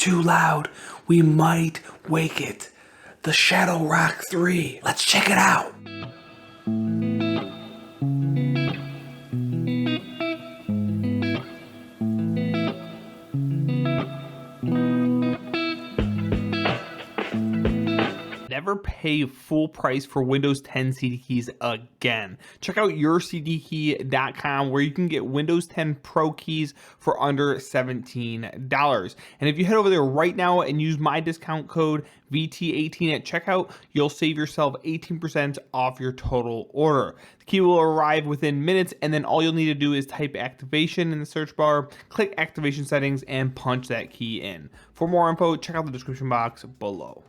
too loud, we might wake it. The Shadow Rock 3. Let's check it out. Never pay full price for Windows 10 CD keys again. Check out yourcdkey.com where you can get Windows 10 Pro keys for under $17. And if you head over there right now and use my discount code VT18 at checkout, you'll save yourself 18% off your total order. The key will arrive within minutes, and then all you'll need to do is type activation in the search bar, click activation settings, and punch that key in. For more info, check out the description box below.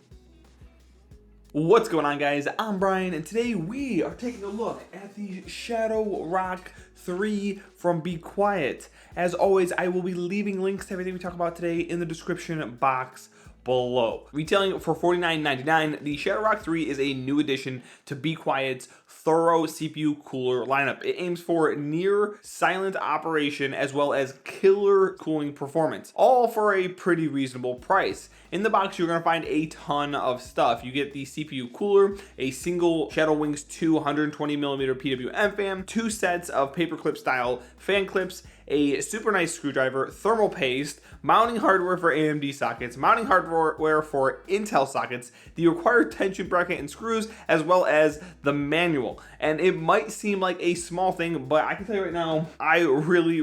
What's going on, guys? I'm Brian, and today we are taking a look at the Shadow Rock 3 from Be Quiet. As always, I will be leaving links to everything we talk about today in the description box below. Retailing for $49.99, the Shadow Rock 3 is a new addition to Be Quiet's thorough CPU cooler lineup. It aims for near silent operation as well as killer cooling performance, all for a pretty reasonable price. In the box, you're going to find a ton of stuff. You get the CPU cooler, a single Shadow Wings 2 120mm PWM fan, 2 sets of paperclip style fan clips, a super nice screwdriver, thermal paste, mounting hardware for AMD sockets, mounting hardware for Intel sockets, the required tension bracket and screws, as well as the manual. And it might seem like a small thing, but I can tell you right now, I really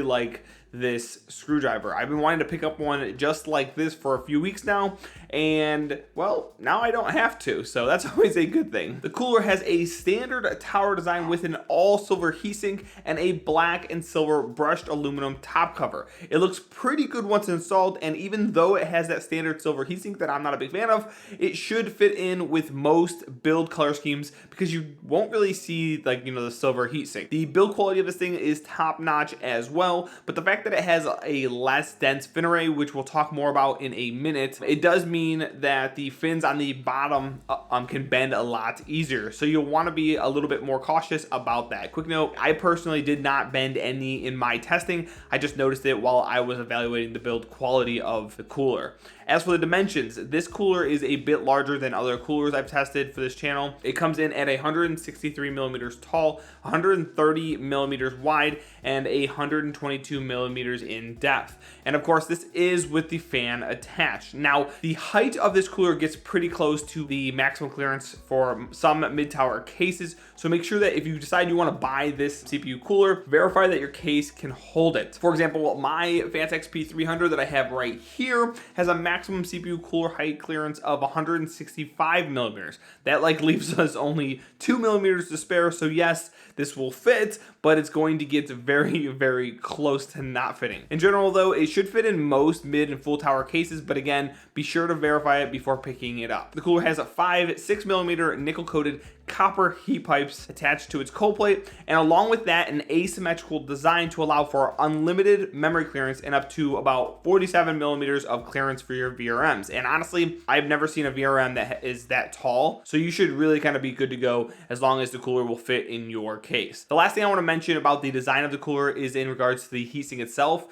like this screwdriver. I've been wanting to pick up one just like this for a few weeks now, and well, now I don't have to, so that's always a good thing. The cooler has a standard tower design with an all silver heatsink and a black and silver brushed aluminum top cover. It looks pretty good once installed, and even though it has that standard silver heatsink that I'm not a big fan of, it should fit in with most build color schemes because you won't really see, like, the silver heatsink. The build quality of this thing is top notch as well, but the fact that it has a less dense fin array, which we'll talk more about in a minute, it does mean that the fins on the bottom can bend a lot easier. So you'll want to be a little bit more cautious about that. Quick note, I personally did not bend any in my testing. I just noticed it while I was evaluating the build quality of the cooler. As for the dimensions, this cooler is a bit larger than other coolers I've tested for this channel. It comes in at 163mm tall, 130mm wide, and 122mm in depth. And of course, this is with the fan attached. Now, the height of this cooler gets pretty close to the maximum clearance for some mid-tower cases, so make sure that if you decide you want to buy this CPU cooler, verify that your case can hold it. For example, my vontech P300 that I have right here has a maximum CPU cooler height clearance of 165mm. That leaves us only 2mm to spare, so yes, this will fit, but it's going to get very close to not fitting. In general though, it should fit in most mid and full tower cases, but again, be sure to verify it before picking it up. The cooler has a 6mm nickel coated copper heat pipes attached to its cold plate, and along with that, an asymmetrical design to allow for unlimited memory clearance and up to about 47mm of clearance for your VRMs. And honestly, I've never seen a VRM that is that tall, so you should really kind of be good to go as long as the cooler will fit in your case. The last thing I want to mention about the design of the cooler is in regards to the heatsink itself.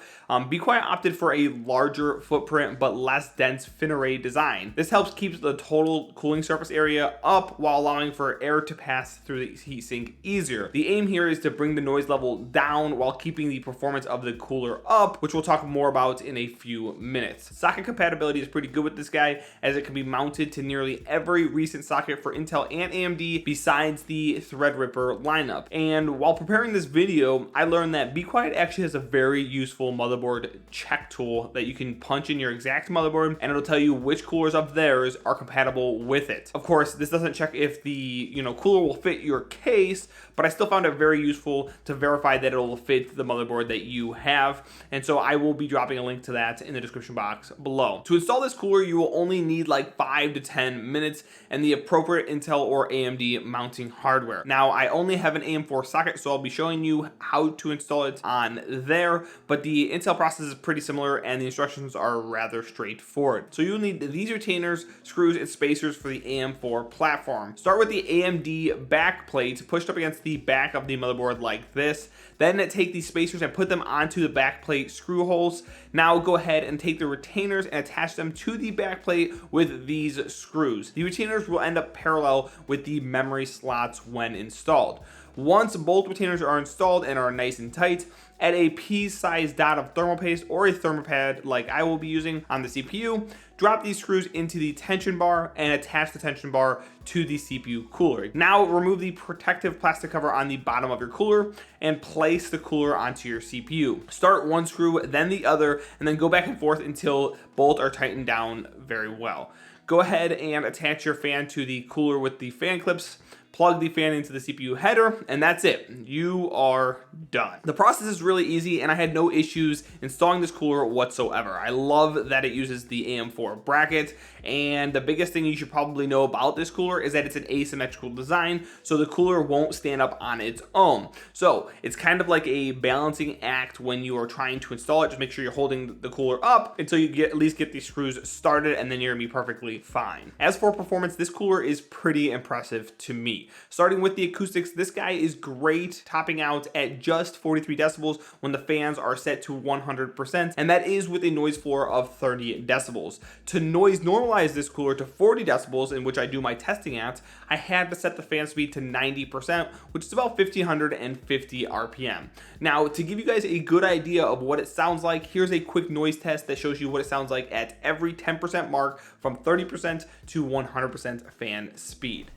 Be Quiet opted for a larger footprint but less dense fin array design. This helps keep the total cooling surface area up while allowing for air to pass through the heatsink easier. The aim here is to bring the noise level down while keeping the performance of the cooler up, which we'll talk more about in a few minutes. Socket compatibility is pretty good with this guy, as it can be mounted to nearly every recent socket for Intel and AMD besides the Threadripper lineup. And while preparing this video, I learned that Be Quiet actually has a very useful motherboard check tool that you can punch in your exact motherboard, and it'll tell you which coolers of theirs are compatible with it. Of course, this doesn't check if the cooler will fit your case, but I still found it very useful to verify that it will fit the motherboard that you have, and so I will be dropping a link to that in the description box below. To install this cooler, you will only need like 5 to 10 minutes and the appropriate Intel or AMD mounting hardware. Now, I only have an AM4 socket, so I'll be showing you how to install it on there, but the Intel process is pretty similar and the instructions are rather straightforward. So you'll need these retainers, screws, and spacers for the AM4 platform. Start with the AMD back plate pushed up against the back of the motherboard like this. Then take these spacers and put them onto the back plate screw holes. Now go ahead and take the retainers and attach them to the back plate with these screws. The retainers will end up parallel with the memory slots when installed. Once both retainers are installed and are nice and tight, add a pea-sized dot of thermal paste or a thermopad like I will be using on the CPU. Drop these screws into the tension bar and attach the tension bar to the CPU cooler. Now remove the protective plastic cover on the bottom of your cooler and place the cooler onto your CPU. Start one screw, then the other, and then go back and forth until both are tightened down very well. Go ahead and attach your fan to the cooler with the fan clips. Plug the fan into the CPU header, and that's it. You are done. The process is really easy, and I had no issues installing this cooler whatsoever. I love that it uses the AM4 bracket, and the biggest thing you should probably know about this cooler is that it's an asymmetrical design, so the cooler won't stand up on its own. So it's kind of like a balancing act when you are trying to install it. Just make sure you're holding the cooler up until you at least get these screws started, and then you're gonna be perfectly fine. As for performance, this cooler is pretty impressive to me. Starting with the acoustics, this guy is great, topping out at just 43 decibels when the fans are set to 100%, and that is with a noise floor of 30 decibels. To noise normalize this cooler to 40 decibels, in which I do my testing at, I had to set the fan speed to 90%, which is about 1550 RPM. Now, to give you guys a good idea of what it sounds like, here's a quick noise test that shows you what it sounds like at every 10% mark from 30% to 100% fan speed.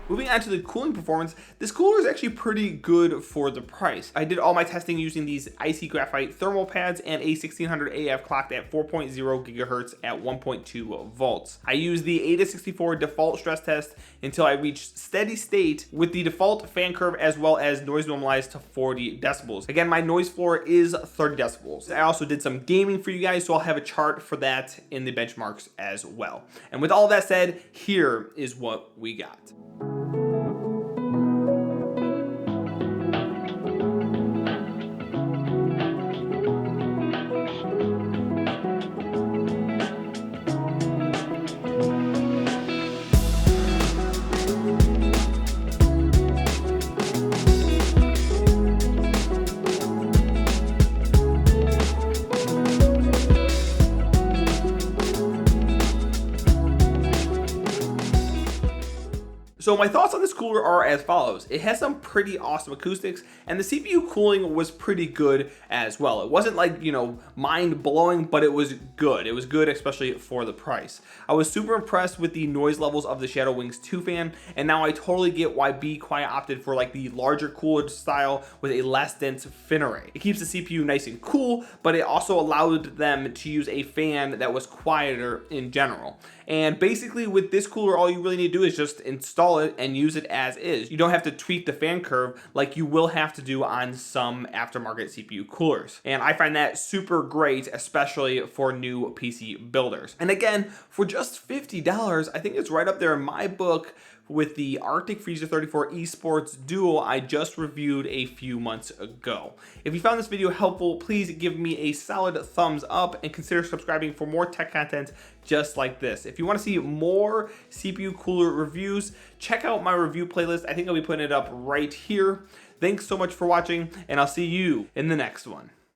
Moving on to the cooling performance, this cooler is actually pretty good for the price. I did all my testing using these icy graphite thermal pads and a 1600 AF clocked at 4.0 gigahertz at 1.2 volts. I used the AIDA64 default stress test until I reached steady state with the default fan curve as well as noise normalized to 40 decibels. Again, my noise floor is 30 decibels. I also did some gaming for you guys, so I'll have a chart for that in the benchmarks as well. And with all that said, here is what we got. So my thoughts on this cooler are as follows. It has some pretty awesome acoustics, and the CPU cooling was pretty good as well. It wasn't like, mind-blowing, but it was good. It was good, especially for the price. I was super impressed with the noise levels of the Shadow Wings 2 fan, and now I totally get why Be Quiet opted for like the larger cooler style with a less dense fin array. It keeps the CPU nice and cool, but it also allowed them to use a fan that was quieter in general. And basically with this cooler, all you really need to do is just install it and use it as is. You don't have to tweak the fan curve like you will have to do on some aftermarket CPU coolers. And I find that super great, especially for new PC builders. And again, for just $50, I think it's right up there in my book with the Arctic Freezer 34 Esports Duo I just reviewed a few months ago. If you found this video helpful, please give me a solid thumbs up and consider subscribing for more tech content just like this. If you want to see more CPU cooler reviews, check out my review playlist. I think I'll be putting it up right here. Thanks so much for watching, and I'll see you in the next one.